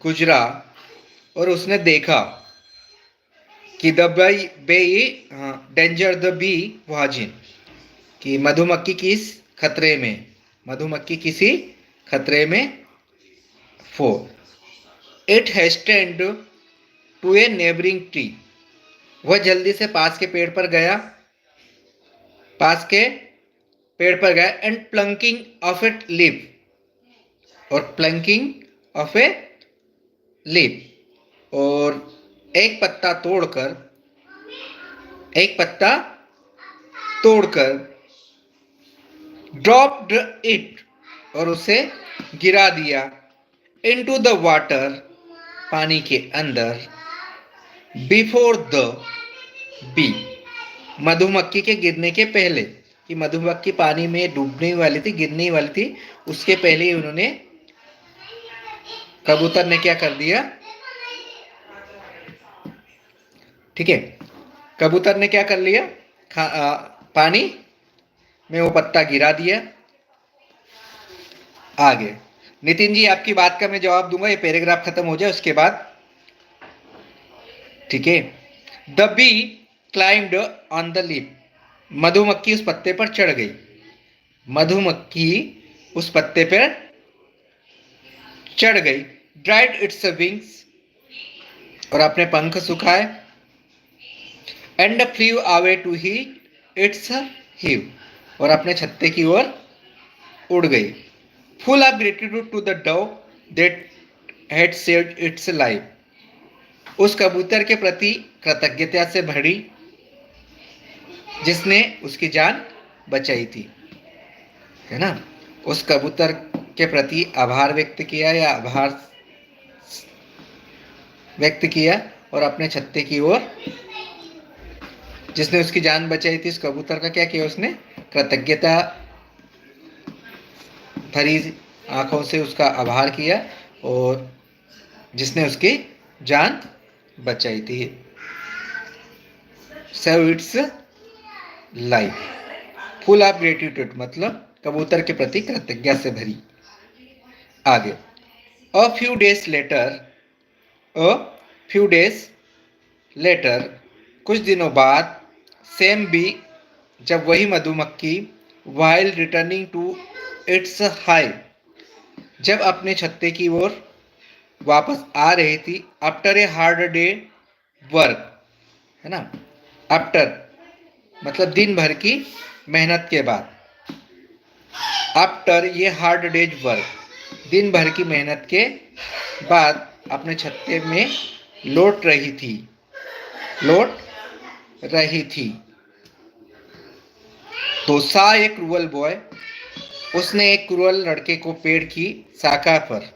गुजरा और उसने देखा कि the bee danger the bee was in, कि मधुमक्खी किस खतरे में, मधुमक्खी किसी खतरे में। For, it hastened to a neighbouring tree, वह जल्दी से पास के पेड़ पर गया, पास के पेड़ पर गया। एंड प्लंकिंग ऑफ ए लीफ, और प्लंकिंग ऑफ ए लीफ, और एक पत्ता तोड़कर, एक पत्ता तोड़कर ड्रॉप्ड इट, और उसे गिरा दिया। इनटू द वाटर, पानी के अंदर। बिफोर द बी, मधुमक्खी के गिरने के पहले, कि मधुमक्खी पानी में डूबने वाली थी, गिरने वाली थी, उसके पहले ही उन्होंने, कबूतर ने क्या कर दिया, ठीक है, कबूतर ने क्या कर लिया, पानी में वो पत्ता गिरा दिया। आगे नितिन जी, आपकी बात का मैं जवाब दूंगा, ये पैराग्राफ खत्म हो जाए उसके बाद, ठीक है। The bee climbed on the leaf, मधुमक्खी उस पत्ते पर चढ़ गई, मधुमक्खी उस पत्ते पर चढ़ गई। ड्राइड इट्स विंग्स, और अपने पंख सुखाए। And flew away to he its hive, और अपने छत्ते की ओर उड़ गई। Full of gratitude to the dove that had saved its life, उस कबूतर के प्रति कृतज्ञता से भरी जिसने उसकी जान बचाई थी, है ना। उस कबूतर के प्रति आभार व्यक्त किया, या आभार व्यक्त किया, और अपने छत्ते की ओर, जिसने उसकी जान बचाई थी, उस कबूतर का क्या किया उसने, कृतज्ञता भरी आंखों से उसका आभार किया, और जिसने उसकी जान बचाई थी। Save its life, full of gratitude, मतलब कबूतर के प्रति कृतज्ञता से भरी। आगे, a few days later, a few days later, कुछ दिनों बाद। सेम बी, जब वही मधुमक्खी, while returning to its hive, जब अपने छत्ते की ओर वापस आ रही थी। After a hard day work, है ना, आफ्टर मतलब दिन भर की मेहनत के बाद। आफ्टर ये हार्ड डेज वर्क, दिन भर की मेहनत के बाद अपने छत्ते में लौट रही थी, लौट रही थी। तो सा ए क्रूअल बॉय, उसने एक क्रूअल लड़के को पेड़ की शाखा पर,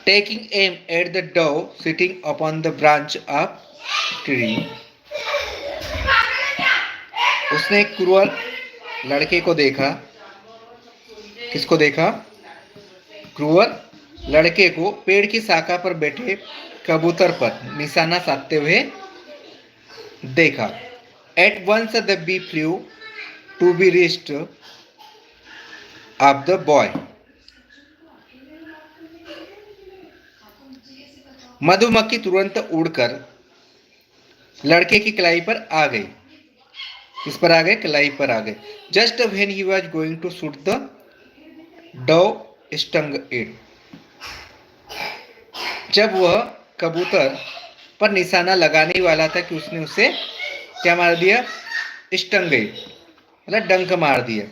taking aim at the dove sitting upon the branch of tree, उसने एक क्रूअल लड़के को देखा। किसको देखा, क्रूअल लड़के को पेड़ की शाखा पर बैठे कबूतर पर निशाना साधते हुए देखा। At once the bee flew to the wrist of the boy, मधुमक्खी तुरंत उड़कर लड़के की कलाई पर आ गई। किस पर आ गए, कलाई पर आ गए। Just when he was going to shoot the dove stung it, जब वह कबूतर पर निशाना लगाने वाला था कि उसने उसे क्या मार दिया, स्टंग इट, मतलब डंक मार दिया।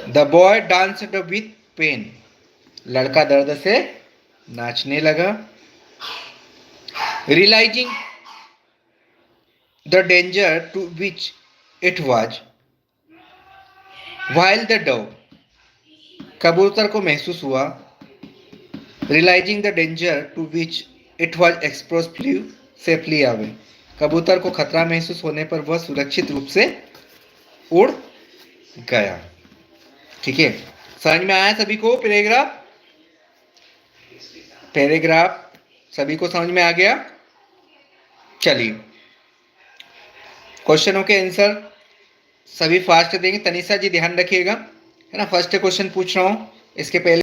The boy danced with pain, लड़का दर्द से नाचने लगा। Realising the danger to which it was, while the dove, कबूतर को महसूस हुआ। Realising the danger to which it was exposed flew safely away, कबूतर को खतरा महसूस होने पर वह सुरक्षित रूप से उड़ गया। ठीक है, समझ में आया सभी को पैराग्राफ, पैराग्राफ सभी को समझ में आ गया। चलिए क्वेश्चनों के आंसर सभी फास्ट देंगे। तनिषा जी ध्यान रखिएगा, है ना। फर्स्ट क्वेश्चन पूछ रहा हूं, इसके पहले